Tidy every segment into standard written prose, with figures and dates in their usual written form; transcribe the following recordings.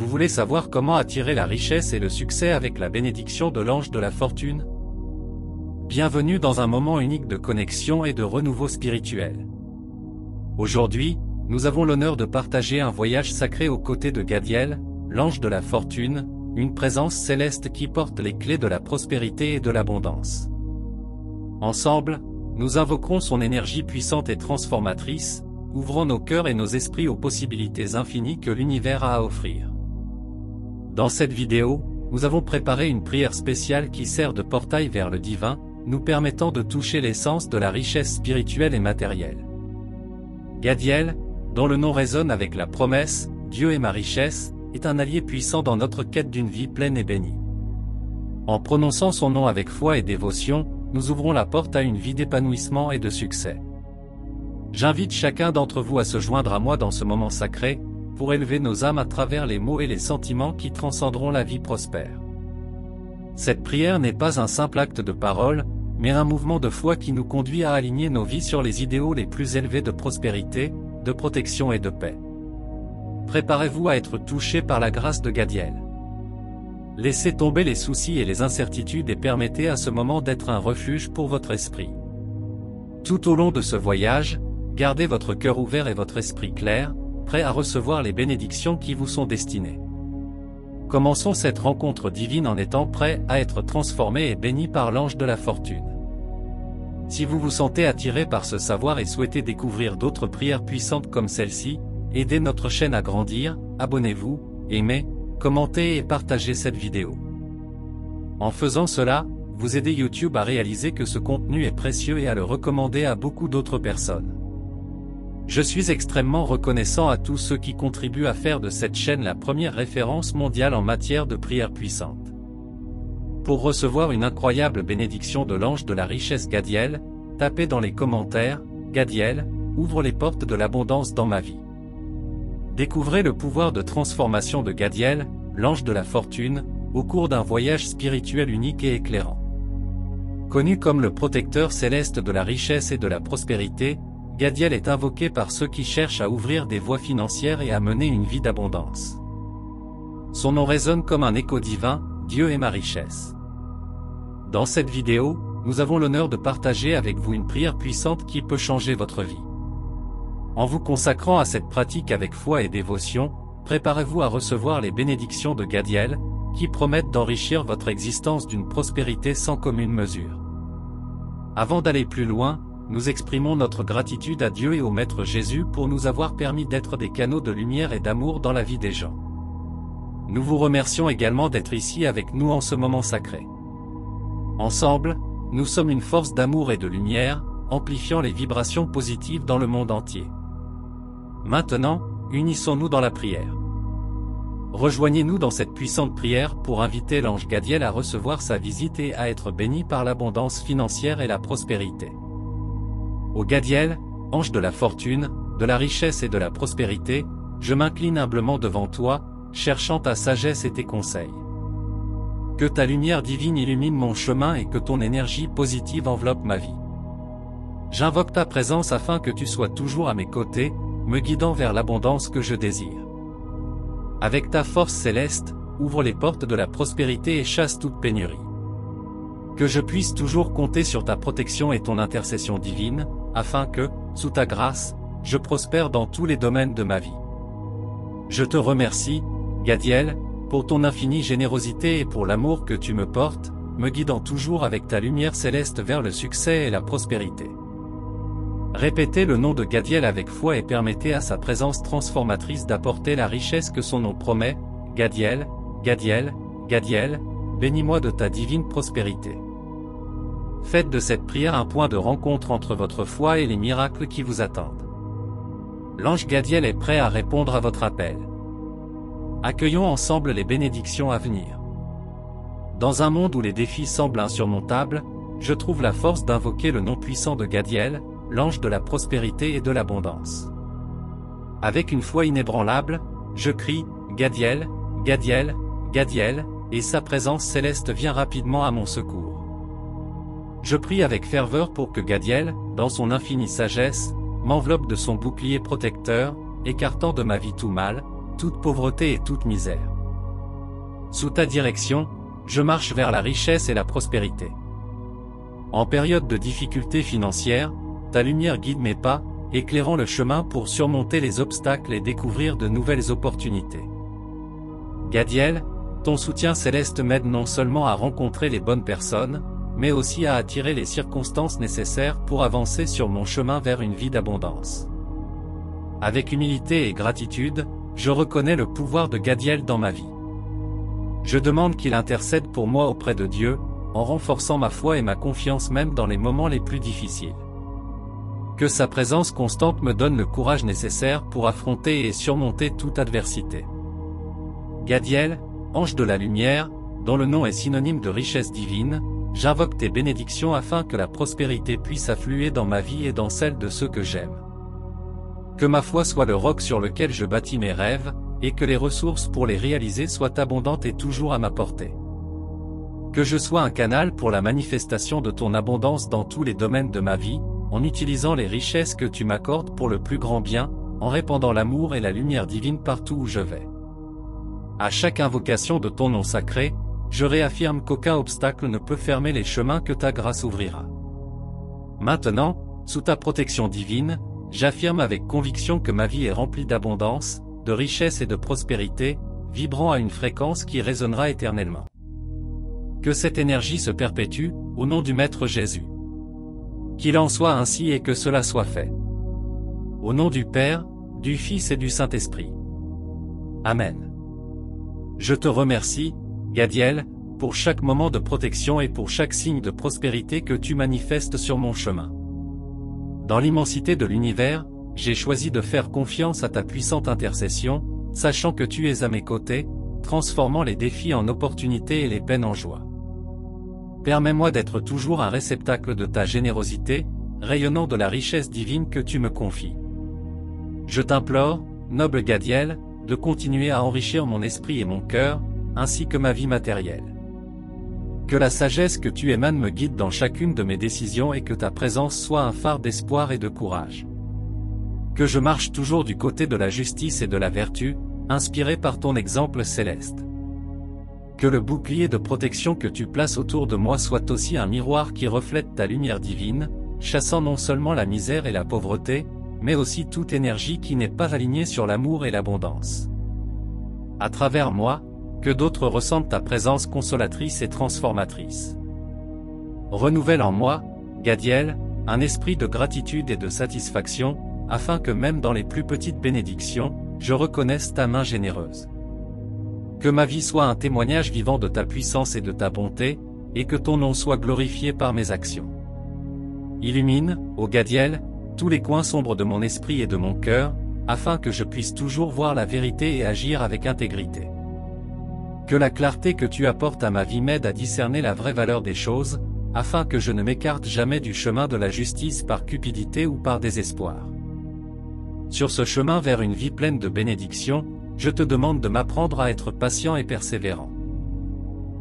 Vous voulez savoir comment attirer la richesse et le succès avec la bénédiction de l'ange de la fortune? Bienvenue dans un moment unique de connexion et de renouveau spirituel. Aujourd'hui, nous avons l'honneur de partager un voyage sacré aux côtés de Gadiel, l'ange de la fortune, une présence céleste qui porte les clés de la prospérité et de l'abondance. Ensemble, nous invoquerons son énergie puissante et transformatrice, ouvrant nos cœurs et nos esprits aux possibilités infinies que l'univers a à offrir. Dans cette vidéo, nous avons préparé une prière spéciale qui sert de portail vers le divin, nous permettant de toucher l'essence de la richesse spirituelle et matérielle. Gadiel, dont le nom résonne avec la promesse « Dieu est ma richesse », est un allié puissant dans notre quête d'une vie pleine et bénie. En prononçant son nom avec foi et dévotion, nous ouvrons la porte à une vie d'épanouissement et de succès. J'invite chacun d'entre vous à se joindre à moi dans ce moment sacré, pour élever nos âmes à travers les mots et les sentiments qui transcenderont la vie prospère. Cette prière n'est pas un simple acte de parole, mais un mouvement de foi qui nous conduit à aligner nos vies sur les idéaux les plus élevés de prospérité, de protection et de paix. Préparez-vous à être touché par la grâce de Gadiel. Laissez tomber les soucis et les incertitudes et permettez à ce moment d'être un refuge pour votre esprit. Tout au long de ce voyage, gardez votre cœur ouvert et votre esprit clair, prêt à recevoir les bénédictions qui vous sont destinées. Commençons cette rencontre divine en étant prêts à être transformés et bénis par l'ange de la fortune. Si vous vous sentez attiré par ce savoir et souhaitez découvrir d'autres prières puissantes comme celle-ci, aidez notre chaîne à grandir, abonnez-vous, aimez, commentez et partagez cette vidéo. En faisant cela, vous aidez YouTube à réaliser que ce contenu est précieux et à le recommander à beaucoup d'autres personnes. Je suis extrêmement reconnaissant à tous ceux qui contribuent à faire de cette chaîne la première référence mondiale en matière de prière puissante. Pour recevoir une incroyable bénédiction de l'ange de la richesse Gadiel, tapez dans les commentaires « Gadiel, ouvre les portes de l'abondance dans ma vie ». Découvrez le pouvoir de transformation de Gadiel, l'ange de la fortune, au cours d'un voyage spirituel unique et éclairant. Connu comme le protecteur céleste de la richesse et de la prospérité, Gadiel est invoqué par ceux qui cherchent à ouvrir des voies financières et à mener une vie d'abondance. Son nom résonne comme un écho divin, Dieu est ma richesse. Dans cette vidéo, nous avons l'honneur de partager avec vous une prière puissante qui peut changer votre vie. En vous consacrant à cette pratique avec foi et dévotion, préparez-vous à recevoir les bénédictions de Gadiel, qui promettent d'enrichir votre existence d'une prospérité sans commune mesure. Avant d'aller plus loin, nous exprimons notre gratitude à Dieu et au Maître Jésus pour nous avoir permis d'être des canaux de lumière et d'amour dans la vie des gens. Nous vous remercions également d'être ici avec nous en ce moment sacré. Ensemble, nous sommes une force d'amour et de lumière, amplifiant les vibrations positives dans le monde entier. Maintenant, unissons-nous dans la prière. Rejoignez-nous dans cette puissante prière pour inviter l'ange Gadiel à recevoir sa visite et à être béni par l'abondance financière et la prospérité. Ô Gadiel, ange de la fortune, de la richesse et de la prospérité, je m'incline humblement devant toi, cherchant ta sagesse et tes conseils. Que ta lumière divine illumine mon chemin et que ton énergie positive enveloppe ma vie. J'invoque ta présence afin que tu sois toujours à mes côtés, me guidant vers l'abondance que je désire. Avec ta force céleste, ouvre les portes de la prospérité et chasse toute pénurie. Que je puisse toujours compter sur ta protection et ton intercession divine, afin que, sous ta grâce, je prospère dans tous les domaines de ma vie. Je te remercie, Gadiel, pour ton infinie générosité et pour l'amour que tu me portes, me guidant toujours avec ta lumière céleste vers le succès et la prospérité. Répétez le nom de Gadiel avec foi et permettez à sa présence transformatrice d'apporter la richesse que son nom promet. Gadiel, Gadiel, Gadiel, bénis-moi de ta divine prospérité. Faites de cette prière un point de rencontre entre votre foi et les miracles qui vous attendent. L'ange Gadiel est prêt à répondre à votre appel. Accueillons ensemble les bénédictions à venir. Dans un monde où les défis semblent insurmontables, je trouve la force d'invoquer le nom puissant de Gadiel, l'ange de la prospérité et de l'abondance. Avec une foi inébranlable, je crie « Gadiel, Gadiel, Gadiel », et sa présence céleste vient rapidement à mon secours. Je prie avec ferveur pour que Gadiel, dans son infinie sagesse, m'enveloppe de son bouclier protecteur, écartant de ma vie tout mal, toute pauvreté et toute misère. Sous ta direction, je marche vers la richesse et la prospérité. En période de difficultés financières, ta lumière guide mes pas, éclairant le chemin pour surmonter les obstacles et découvrir de nouvelles opportunités. Gadiel, ton soutien céleste m'aide non seulement à rencontrer les bonnes personnes, mais aussi à attirer les circonstances nécessaires pour avancer sur mon chemin vers une vie d'abondance. Avec humilité et gratitude, je reconnais le pouvoir de Gadiel dans ma vie. Je demande qu'il intercède pour moi auprès de Dieu, en renforçant ma foi et ma confiance même dans les moments les plus difficiles. Que sa présence constante me donne le courage nécessaire pour affronter et surmonter toute adversité. Gadiel, ange de la lumière, dont le nom est synonyme de richesse divine, j'invoque tes bénédictions afin que la prospérité puisse affluer dans ma vie et dans celle de ceux que j'aime. Que ma foi soit le roc sur lequel je bâtis mes rêves, et que les ressources pour les réaliser soient abondantes et toujours à ma portée. Que je sois un canal pour la manifestation de ton abondance dans tous les domaines de ma vie, en utilisant les richesses que tu m'accordes pour le plus grand bien, en répandant l'amour et la lumière divine partout où je vais. À chaque invocation de ton nom sacré, je réaffirme qu'aucun obstacle ne peut fermer les chemins que ta grâce ouvrira. Maintenant, sous ta protection divine, j'affirme avec conviction que ma vie est remplie d'abondance, de richesse et de prospérité, vibrant à une fréquence qui résonnera éternellement. Que cette énergie se perpétue, au nom du Maître Jésus. Qu'il en soit ainsi et que cela soit fait. Au nom du Père, du Fils et du Saint-Esprit. Amen. Je te remercie, Gadiel, pour chaque moment de protection et pour chaque signe de prospérité que tu manifestes sur mon chemin. Dans l'immensité de l'univers, j'ai choisi de faire confiance à ta puissante intercession, sachant que tu es à mes côtés, transformant les défis en opportunités et les peines en joie. Permets-moi d'être toujours un réceptacle de ta générosité, rayonnant de la richesse divine que tu me confies. Je t'implore, noble Gadiel, de continuer à enrichir mon esprit et mon cœur, ainsi que ma vie matérielle. Que la sagesse que tu émanes me guide dans chacune de mes décisions et que ta présence soit un phare d'espoir et de courage. Que je marche toujours du côté de la justice et de la vertu, inspiré par ton exemple céleste. Que le bouclier de protection que tu places autour de moi soit aussi un miroir qui reflète ta lumière divine, chassant non seulement la misère et la pauvreté, mais aussi toute énergie qui n'est pas alignée sur l'amour et l'abondance. À travers moi, que d'autres ressentent ta présence consolatrice et transformatrice. Renouvelle en moi, Gadiel, un esprit de gratitude et de satisfaction, afin que même dans les plus petites bénédictions, je reconnaisse ta main généreuse. Que ma vie soit un témoignage vivant de ta puissance et de ta bonté, et que ton nom soit glorifié par mes actions. Illumine, ô Gadiel, tous les coins sombres de mon esprit et de mon cœur, afin que je puisse toujours voir la vérité et agir avec intégrité. Que la clarté que tu apportes à ma vie m'aide à discerner la vraie valeur des choses, afin que je ne m'écarte jamais du chemin de la justice par cupidité ou par désespoir. Sur ce chemin vers une vie pleine de bénédictions, je te demande de m'apprendre à être patient et persévérant.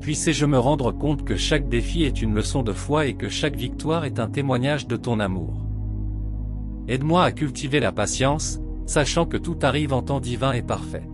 Puisse-je me rendre compte que chaque défi est une leçon de foi et que chaque victoire est un témoignage de ton amour. Aide-moi à cultiver la patience, sachant que tout arrive en temps divin et parfait.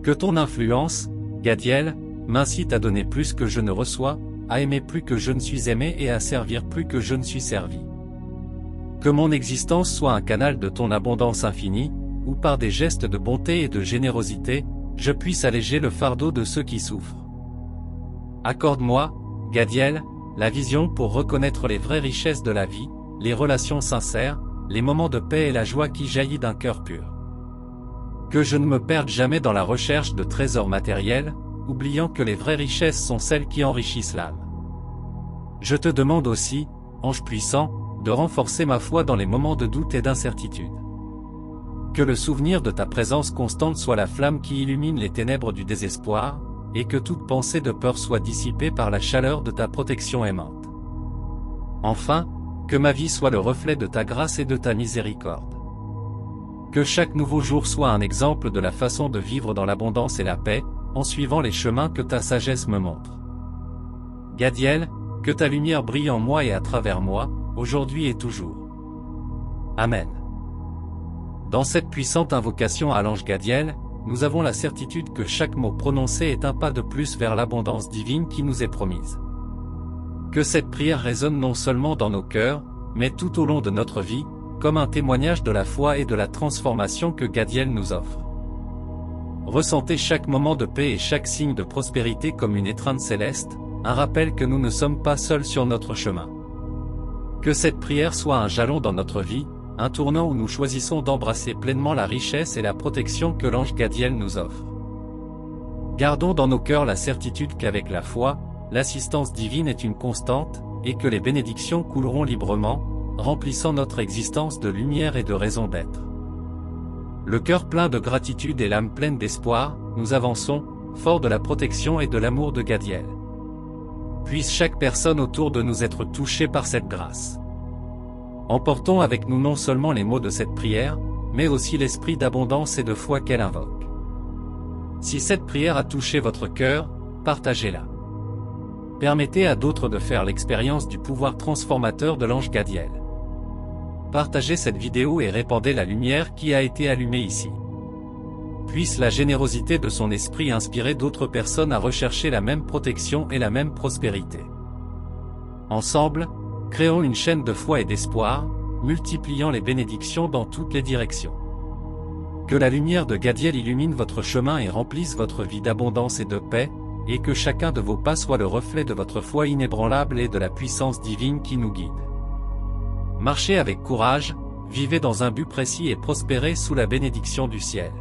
Que ton influence, Gadiel, m'incite à donner plus que je ne reçois, à aimer plus que je ne suis aimé et à servir plus que je ne suis servi. Que mon existence soit un canal de ton abondance infinie, où par des gestes de bonté et de générosité, je puisse alléger le fardeau de ceux qui souffrent. Accorde-moi, Gadiel, la vision pour reconnaître les vraies richesses de la vie, les relations sincères, les moments de paix et la joie qui jaillit d'un cœur pur. Que je ne me perde jamais dans la recherche de trésors matériels, oubliant que les vraies richesses sont celles qui enrichissent l'âme. Je te demande aussi, ange puissant, de renforcer ma foi dans les moments de doute et d'incertitude. Que le souvenir de ta présence constante soit la flamme qui illumine les ténèbres du désespoir, et que toute pensée de peur soit dissipée par la chaleur de ta protection aimante. Enfin, que ma vie soit le reflet de ta grâce et de ta miséricorde. Que chaque nouveau jour soit un exemple de la façon de vivre dans l'abondance et la paix, en suivant les chemins que ta sagesse me montre. Gadiel, que ta lumière brille en moi et à travers moi, aujourd'hui et toujours. Amen. Dans cette puissante invocation à l'ange Gadiel, nous avons la certitude que chaque mot prononcé est un pas de plus vers l'abondance divine qui nous est promise. Que cette prière résonne non seulement dans nos cœurs, mais tout au long de notre vie, comme un témoignage de la foi et de la transformation que Gadiel nous offre. Ressentez chaque moment de paix et chaque signe de prospérité comme une étreinte céleste, un rappel que nous ne sommes pas seuls sur notre chemin. Que cette prière soit un jalon dans notre vie, un tournant où nous choisissons d'embrasser pleinement la richesse et la protection que l'ange Gadiel nous offre. Gardons dans nos cœurs la certitude qu'avec la foi, l'assistance divine est une constante, et que les bénédictions couleront librement, remplissant notre existence de lumière et de raison d'être. Le cœur plein de gratitude et l'âme pleine d'espoir, nous avançons, forts de la protection et de l'amour de Gadiel. Puisse chaque personne autour de nous être touchée par cette grâce. Emportons avec nous non seulement les mots de cette prière, mais aussi l'esprit d'abondance et de foi qu'elle invoque. Si cette prière a touché votre cœur, partagez-la. Permettez à d'autres de faire l'expérience du pouvoir transformateur de l'ange Gadiel. Partagez cette vidéo et répandez la lumière qui a été allumée ici. Puisse la générosité de son esprit inspirer d'autres personnes à rechercher la même protection et la même prospérité. Ensemble, créons une chaîne de foi et d'espoir, multipliant les bénédictions dans toutes les directions. Que la lumière de Gadiel illumine votre chemin et remplisse votre vie d'abondance et de paix, et que chacun de vos pas soit le reflet de votre foi inébranlable et de la puissance divine qui nous guide. Marchez avec courage, vivez dans un but précis et prospérez sous la bénédiction du ciel.